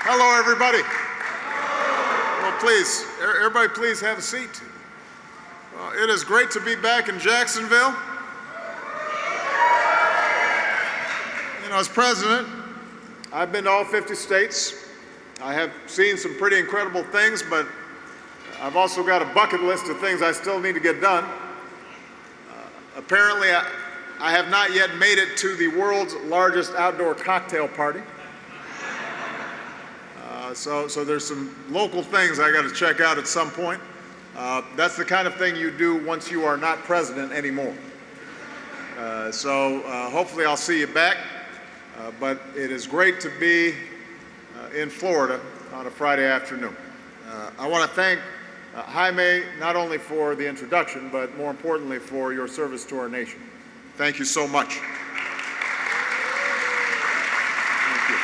Hello, everybody. Well, please, everybody please have a seat. It is great to be back in Jacksonville. You know, as president, I've been to all 50 states. I have seen some pretty incredible things, but I've also got a bucket list of things I still need to get done. Apparently, I have not yet made it to the world's largest outdoor cocktail party. So there's some local things I got to check out at some point. That's the kind of thing you do once you are not president anymore. Hopefully I'll see you back. But it is great to be in Florida on a Friday afternoon. I want to thank Jaime not only for the introduction, but more importantly for your service to our nation. Thank you so much. Thank you.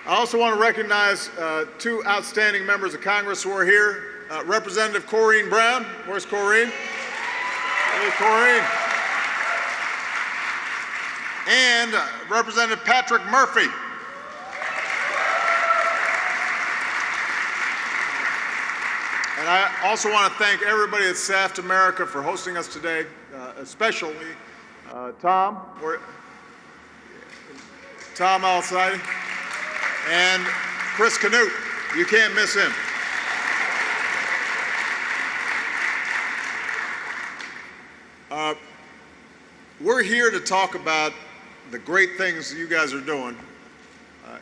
I also want to recognize two outstanding members of Congress who are here. Representative Corrine Brown. Where's Corrine? Hey, Corrine. And Representative Patrick Murphy. And I also want to thank everybody at Saft America for hosting us today, especially Tom Al-Saidi, and Chris Canute. You can't miss him. We're here to talk about the great things you guys are doing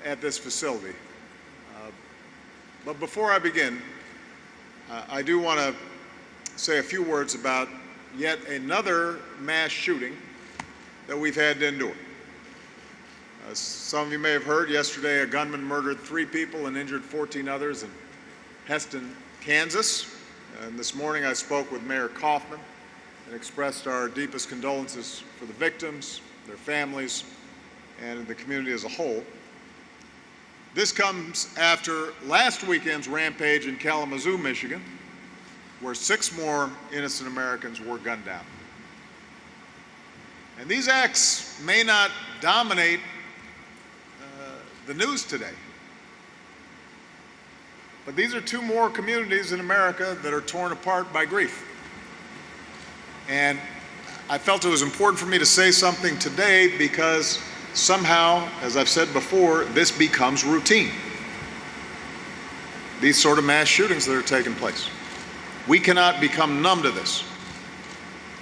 at this facility. But before I begin, I do want to say a few words about yet another mass shooting that we've had to endure. Some of you may have heard yesterday a gunman murdered 3 people and injured 14 others in Heston, Kansas. And this morning I spoke with Mayor Kaufman and expressed our deepest condolences for the victims, their families, and the community as a whole. This comes after last weekend's rampage in Kalamazoo, Michigan, where 6 more innocent Americans were gunned down. And these acts may not dominate the news today, but these are 2 more communities in America that are torn apart by grief. And I felt it was important for me to say something today because somehow, as I've said before, this becomes routine. These sort of mass shootings that are taking place. We cannot become numb to this.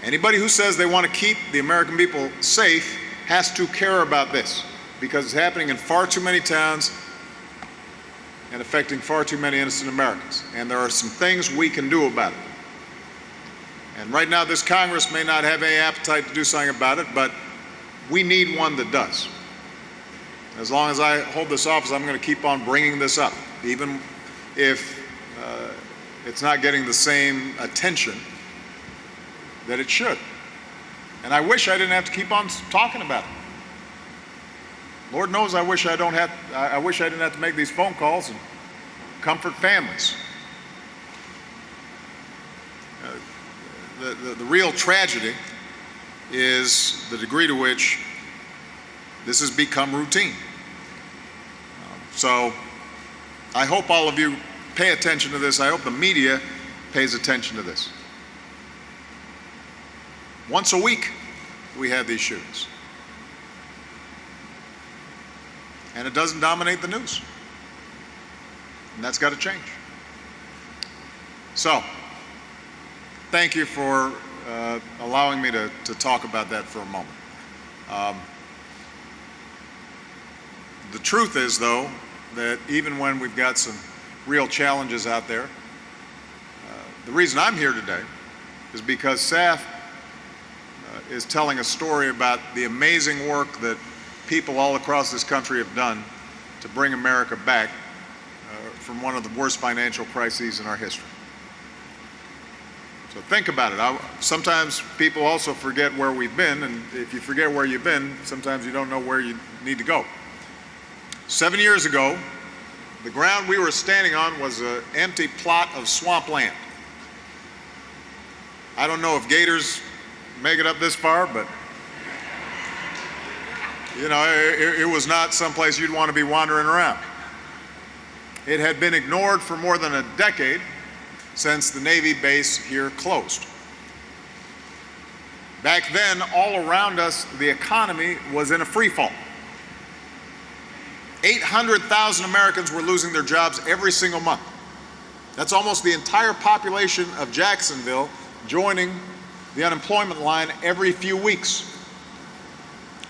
Anybody who says they want to keep the American people safe has to care about this because it's happening in far too many towns and affecting far too many innocent Americans. And there are some things we can do about it. And right now, this Congress may not have any appetite to do something about it, but we need one that does. As long as I hold this office, I'm going to keep on bringing this up, even if it's not getting the same attention that it should. And I wish I didn't have to keep on talking about it. Lord knows I wish I didn't have to make these phone calls and comfort families. The real tragedy is the degree to which this has become routine. So I hope all of you pay attention to this. I hope the media pays attention to this. Once a week, we have these shootings. And it doesn't dominate the news. And that's got to change. So, thank you for allowing me to talk about that for a moment. The truth is, though, that even when we've got some real challenges out there, the reason I'm here today is because Saft is telling a story about the amazing work that people all across this country have done to bring America back from one of the worst financial crises in our history. So think about it. Sometimes people also forget where we've been, and if you forget where you've been, sometimes you don't know where you need to go. 7 years ago, the ground we were standing on was an empty plot of swampland. I don't know if gators make it up this far, but You know, it was not someplace you'd want to be wandering around. It had been ignored for more than a decade since the Navy base here closed. Back then, all around us, the economy was in a free fall. 800,000 Americans were losing their jobs every single month. That's almost the entire population of Jacksonville joining the unemployment line every few weeks.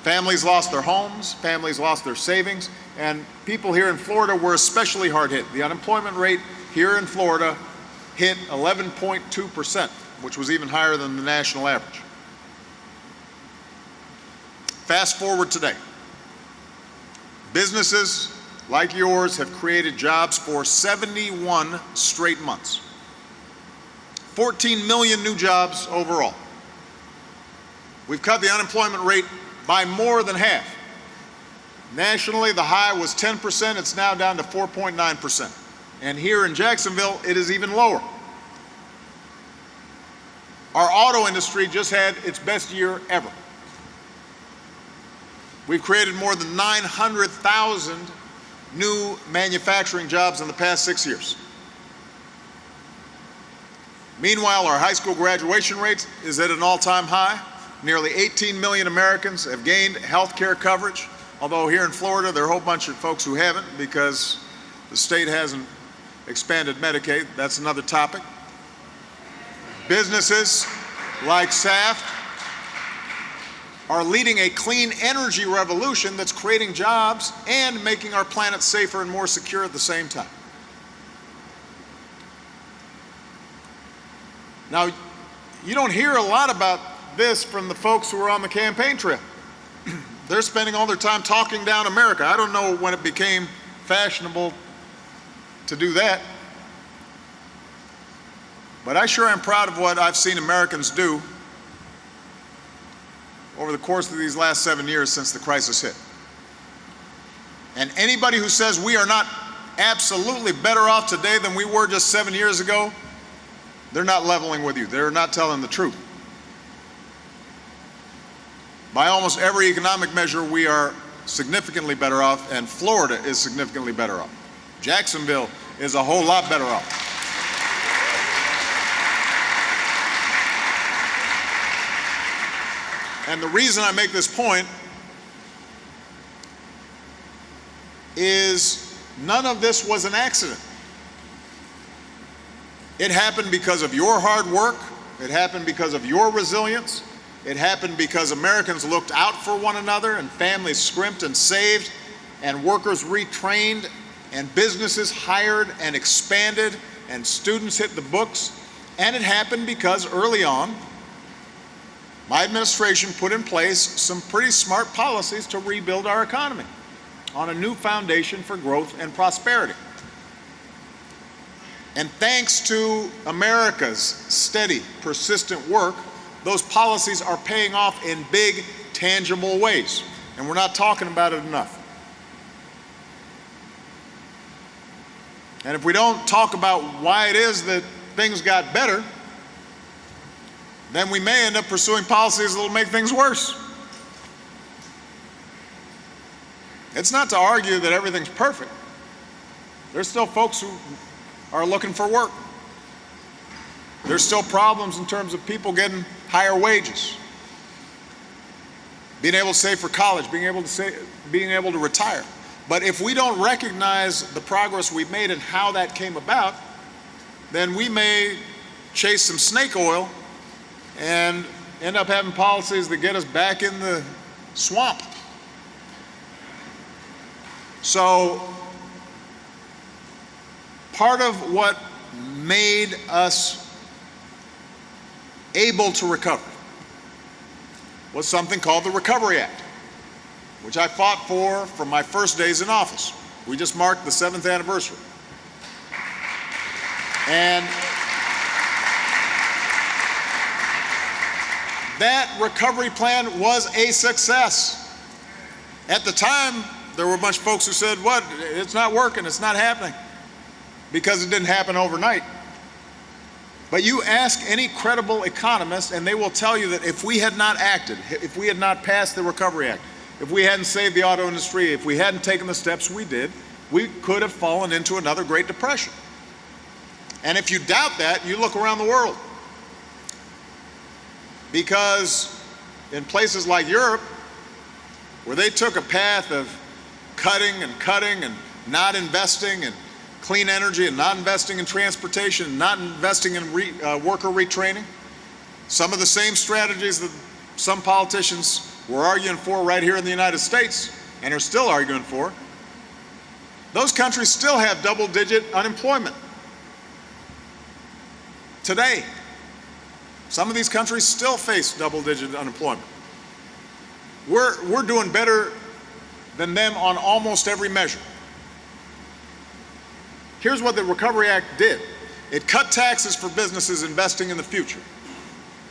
Families lost their homes, families lost their savings, and people here in Florida were especially hard hit. The unemployment rate here in Florida hit 11.2%, which was even higher than the national average. Fast forward today. Businesses like yours have created jobs for 71 straight months. 14 million new jobs overall. We've cut the unemployment rate by more than half. Nationally, the high was 10%, it's now down to 4.9%. And here in Jacksonville, it is even lower. Our auto industry just had its best year ever. We've created more than 900,000 new manufacturing jobs in the past 6 years. Meanwhile, our high school graduation rate is at an all-time high. Nearly 18 million Americans have gained health care coverage, although here in Florida, there are a whole bunch of folks who haven't because the state hasn't expanded Medicaid. That's another topic. Businesses like Saft are leading a clean energy revolution that's creating jobs and making our planet safer and more secure at the same time. Now, you don't hear a lot about this from the folks who are on the campaign trail. They're spending all their time talking down America. I don't know when it became fashionable to do that, but I sure am proud of what I've seen Americans do over the course of these last 7 years since the crisis hit. And anybody who says we are not absolutely better off today than we were just 7 years ago, they're not leveling with you. They're not telling the truth. By almost every economic measure, we are significantly better off, and Florida is significantly better off. Jacksonville is a whole lot better off. And the reason I make this point is none of this was an accident. It happened because of your hard work. It happened because of your resilience. It happened because Americans looked out for one another and families scrimped and saved and workers retrained and businesses hired and expanded and students hit the books. And it happened because early on, my administration put in place some pretty smart policies to rebuild our economy on a new foundation for growth and prosperity. And thanks to America's steady, persistent work, those policies are paying off in big, tangible ways. And we're not talking about it enough. And if we don't talk about why it is that things got better, then we may end up pursuing policies that will make things worse. It's not to argue that everything's perfect. There's still folks who are looking for work. There's still problems in terms of people getting higher wages, being able to save for college, being able to retire. But if we don't recognize the progress we've made and how that came about, then we may chase some snake oil and end up having policies that get us back in the swamp. So part of what made us able to recover was something called the Recovery Act, which I fought for from my first days in office. We just marked the 7th anniversary. And that recovery plan was a success. At the time, there were a bunch of folks who said, "What? It's not working, it's not happening," because it didn't happen overnight. But you ask any credible economist, and they will tell you that if we had not acted, if we had not passed the Recovery Act, if we hadn't saved the auto industry, if we hadn't taken the steps we did, we could have fallen into another Great Depression. And if you doubt that, you look around the world. Because in places like Europe, where they took a path of cutting and not investing in clean energy and not investing in transportation and not investing in worker retraining, some of the same strategies that some politicians were arguing for right here in the United States and are still arguing for, those countries still have double-digit unemployment. Today, some of these countries still face double-digit unemployment. We're doing better than them on almost every measure. Here's what the Recovery Act did. It cut taxes for businesses investing in the future.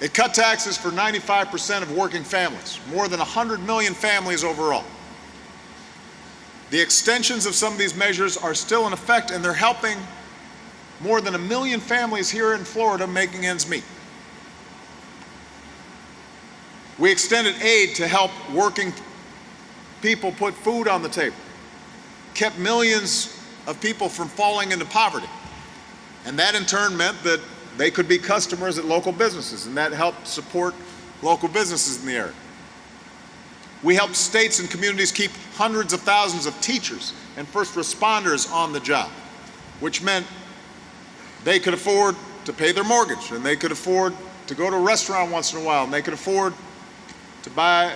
It cut taxes for 95% of working families, more than 100 million families overall. The extensions of some of these measures are still in effect, and they're helping more than 1 million families here in Florida making ends meet. We extended aid to help working people put food on the table, kept millions of people from falling into poverty. And that in turn meant that they could be customers at local businesses, and that helped support local businesses in the area. We helped states and communities keep hundreds of thousands of teachers and first responders on the job, which meant they could afford to pay their mortgage, and they could afford to go to a restaurant once in a while, and they could afford to buy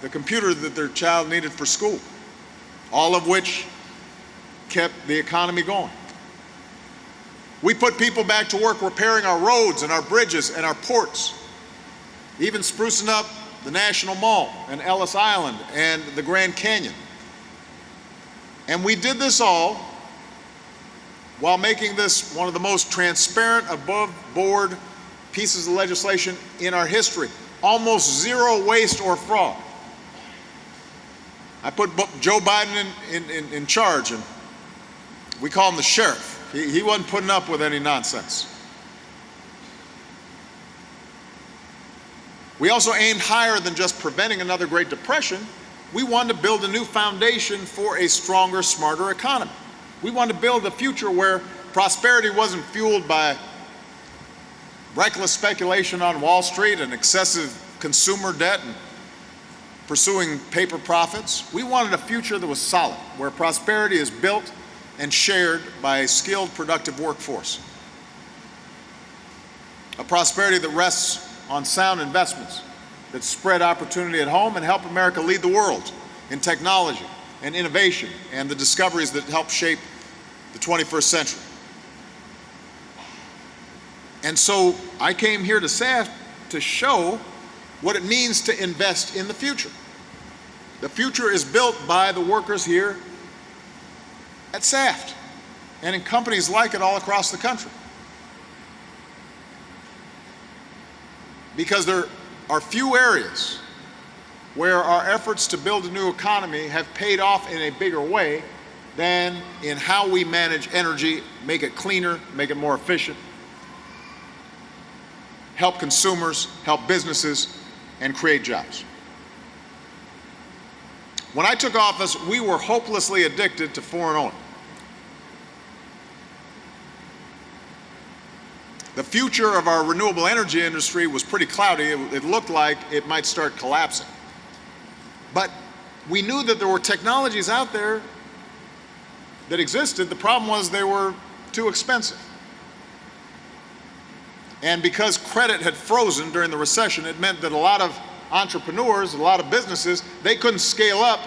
the computer that their child needed for school, all of which kept the economy going. We put people back to work repairing our roads and our bridges and our ports, even sprucing up the National Mall and Ellis Island and the Grand Canyon. And we did this all while making this one of the most transparent, above-board pieces of legislation in our history. Almost zero waste or fraud. I put Joe Biden in charge, and we call him the sheriff. He wasn't putting up with any nonsense. We also aimed higher than just preventing another Great Depression. We wanted to build a new foundation for a stronger, smarter economy. We wanted to build a future where prosperity wasn't fueled by reckless speculation on Wall Street and excessive consumer debt and pursuing paper profits. We wanted a future that was solid, where prosperity is built and shared by a skilled, productive workforce. A prosperity that rests on sound investments that spread opportunity at home and help America lead the world in technology and innovation and the discoveries that help shape the 21st century. And so I came here to Saft to show what it means to invest in the future. The future is built by the workers here at Saft and in companies like it all across the country. Because there are few areas where our efforts to build a new economy have paid off in a bigger way than in how we manage energy, make it cleaner, make it more efficient, help consumers, help businesses, and create jobs. When I took office, we were hopelessly addicted to foreign oil. The future of our renewable energy industry was pretty cloudy. It looked like it might start collapsing. But we knew that there were technologies out there that existed. The problem was they were too expensive. And because credit had frozen during the recession, it meant that a lot of entrepreneurs, a lot of businesses, they couldn't scale up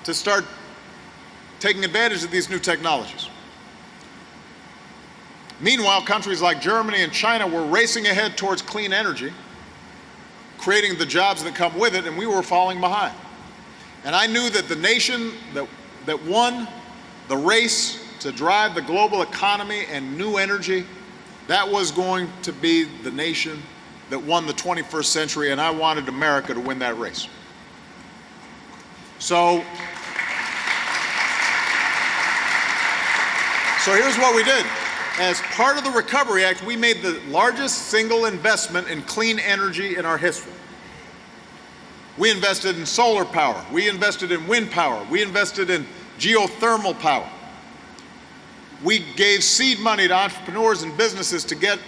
to start taking advantage of these new technologies. Meanwhile, countries like Germany and China were racing ahead towards clean energy, creating the jobs that come with it, and we were falling behind. And I knew that the nation that won the race to drive the global economy and new energy, that was going to be the nation that won the 21st century, and I wanted America to win that race. So here's what we did. As part of the Recovery Act, we made the largest single investment in clean energy in our history. We invested in solar power. We invested in wind power. We invested in geothermal power. We gave seed money to entrepreneurs and businesses to get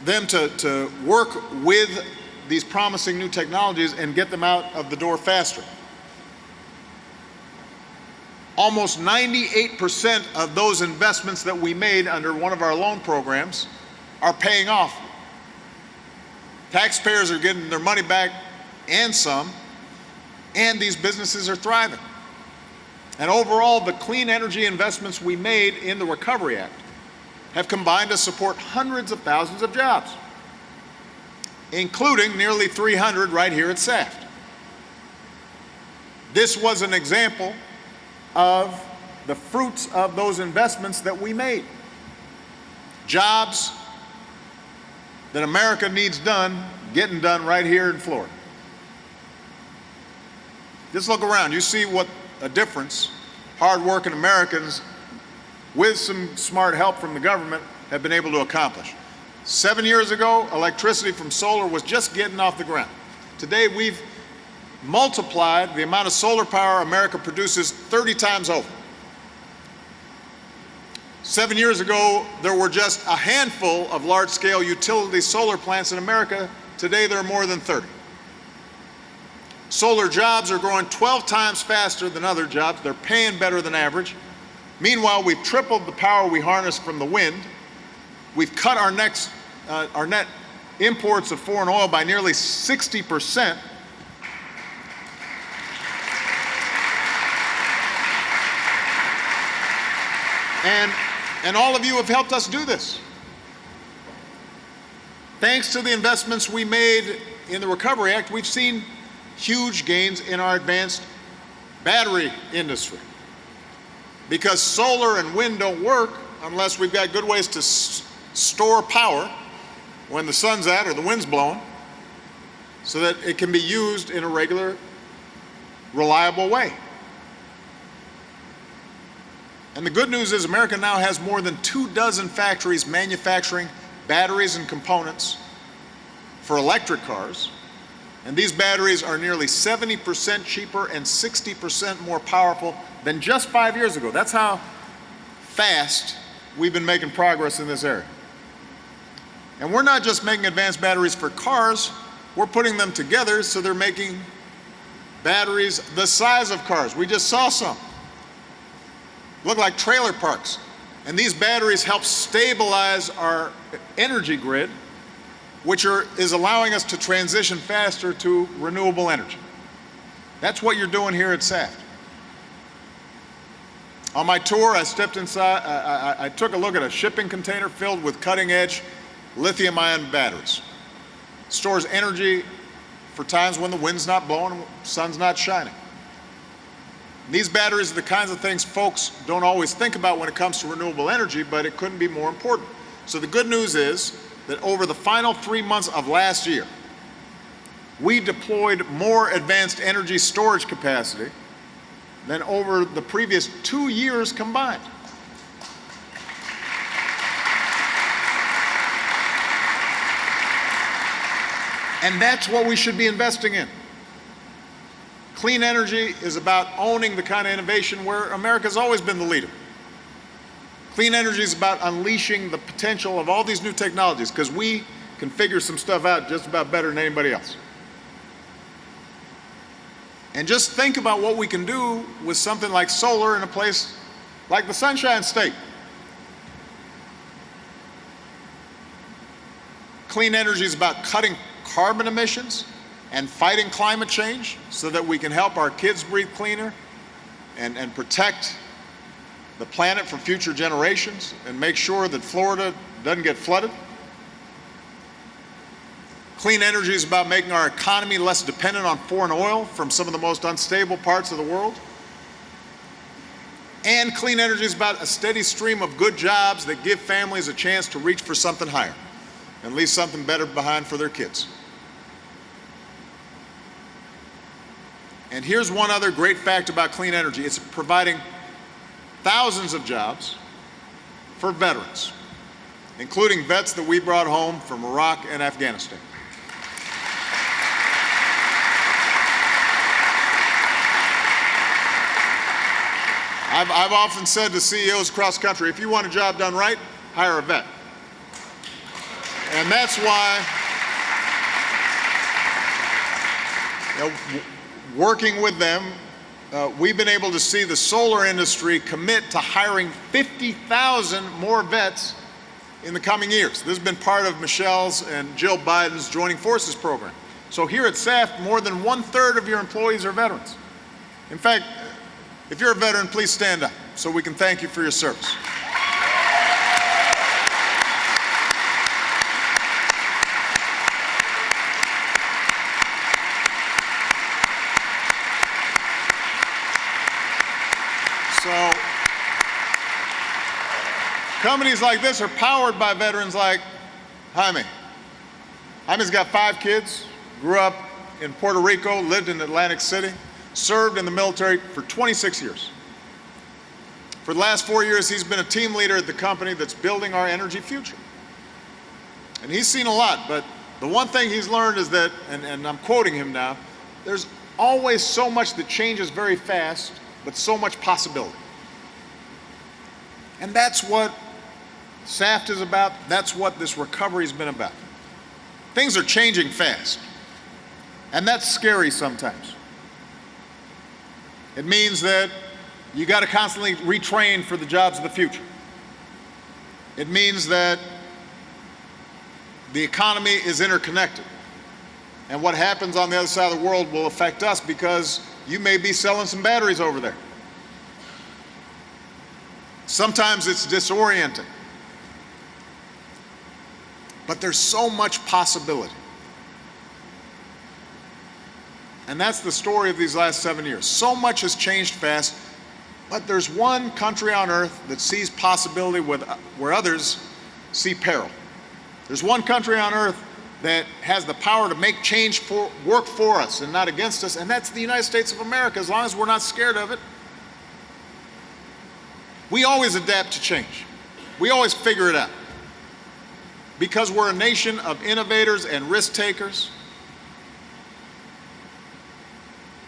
them to work with these promising new technologies and get them out of the door faster. Almost 98% of those investments that we made under one of our loan programs are paying off. Taxpayers are getting their money back and some, and these businesses are thriving. And overall, the clean energy investments we made in the Recovery Act have combined to support hundreds of thousands of jobs, including nearly 300 right here at Saft. This was an example of the fruits of those investments that we made. Jobs that America needs done, getting done right here in Florida. Just look around, you see what a difference hard-working Americans with some smart help from the government have been able to accomplish. 7 years ago, electricity from solar was just getting off the ground. Today, we've multiplied the amount of solar power America produces 30 times over. 7 years ago, there were just a handful of large-scale utility solar plants in America. Today, there are more than 30. Solar jobs are growing 12 times faster than other jobs. They're paying better than average. Meanwhile, we've tripled the power we harness from the wind. We've cut our net imports of foreign oil by nearly 60%. And all of you have helped us do this. Thanks to the investments we made in the Recovery Act, we've seen huge gains in our advanced battery industry. Because solar and wind don't work unless we've got good ways to store power when the sun's out or the wind's blowing, so that it can be used in a regular, reliable way. And the good news is America now has more than 24 factories manufacturing batteries and components for electric cars. And these batteries are nearly 70% cheaper and 60% more powerful than just 5 years ago. That's how fast we've been making progress in this area. And we're not just making advanced batteries for cars, we're putting them together so they're making batteries the size of cars. We just saw some. Look like trailer parks. And these batteries help stabilize our energy grid, which is allowing us to transition faster to renewable energy. That's what you're doing here at Saft. On my tour, I stepped inside, I took a look at a shipping container filled with cutting-edge lithium-ion batteries. It stores energy for times when the wind's not blowing and the sun's not shining. These batteries are the kinds of things folks don't always think about when it comes to renewable energy, but it couldn't be more important. So the good news is that over the final 3 months of last year, we deployed more advanced energy storage capacity than over the previous 2 years combined. And that's what we should be investing in. Clean energy is about owning the kind of innovation where America's always been the leader. Clean energy is about unleashing the potential of all these new technologies, because we can figure some stuff out just about better than anybody else. And just think about what we can do with something like solar in a place like the Sunshine State. Clean energy is about cutting carbon emissions and fighting climate change so that we can help our kids breathe cleaner and protect the planet for future generations and make sure that Florida doesn't get flooded. Clean energy is about making our economy less dependent on foreign oil from some of the most unstable parts of the world. And clean energy is about a steady stream of good jobs that give families a chance to reach for something higher and leave something better behind for their kids. And here's one other great fact about clean energy. It's providing thousands of jobs for veterans, including vets that we brought home from Iraq and Afghanistan. I've often said to CEOs across the country, if you want a job done right, hire a vet. And that's why, working with them, we've been able to see the solar industry commit to hiring 50,000 more vets in the coming years. This has been part of Michelle's and Jill Biden's Joining Forces program. So here at Saft, more than 1/3 of your employees are veterans. In fact, if you're a veteran, please stand up so we can thank you for your service. So, companies like this are powered by veterans like Jaime. Jaime's got 5 kids, grew up in Puerto Rico, lived in Atlantic City, served in the military for 26 years. For the last 4 years, he's been a team leader at the company that's building our energy future. And he's seen a lot, but the one thing he's learned is that, and I'm quoting him now, there's always so much that changes very fast, but so much possibility. And that's what Saft is about. That's what this recovery's been about. Things are changing fast, and that's scary sometimes. It means that you got to constantly retrain for the jobs of the future. It means that the economy is interconnected, and what happens on the other side of the world will affect us because you may be selling some batteries over there. Sometimes it's disorienting, but there's so much possibility. And that's the story of these last 7 years. So much has changed fast, but there's one country on earth that sees possibility where others see peril. There's one country on earth that has the power to make change work for us and not against us, and that's the United States of America, as long as we're not scared of it. We always adapt to change. We always figure it out. Because we're a nation of innovators and risk takers,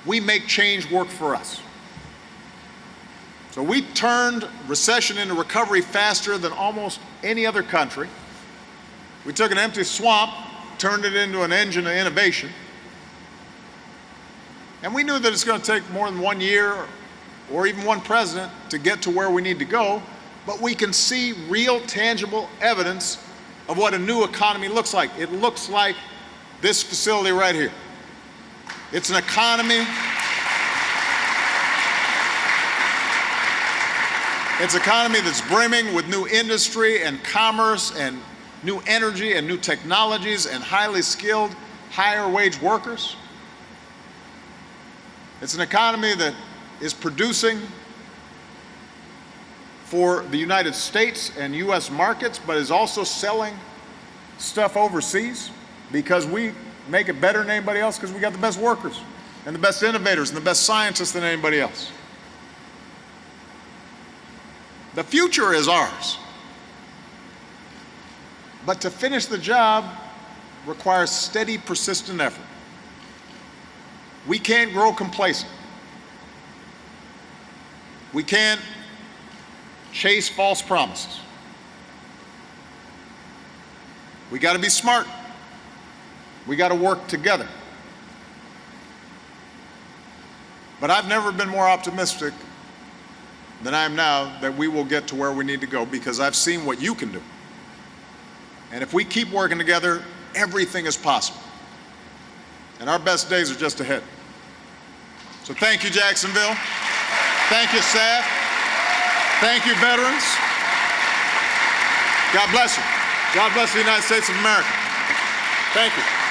we make change work for us. So we turned recession into recovery faster than almost any other country. We took an empty swamp, turned it into an engine of innovation. And we knew that it's going to take more than 1 year or even one president to get to where we need to go, but we can see real, tangible evidence of what a new economy looks like. It looks like this facility right here. It's an economy. It's an economy that's brimming with new industry and commerce and new energy and new technologies and highly skilled, higher wage workers. It's an economy that is producing for the United States and US markets, but is also selling stuff overseas because we make it better than anybody else because we got the best workers and the best innovators and the best scientists than anybody else. The future is ours. But to finish the job requires steady, persistent effort. We can't grow complacent. We can't chase false promises. We got to be smart. We got to work together. But I've never been more optimistic than I am now that we will get to where we need to go because I've seen what you can do. And if we keep working together, everything is possible. And our best days are just ahead. So thank you, Jacksonville. Thank you, Saft. Thank you, veterans. God bless you. God bless the United States of America. Thank you.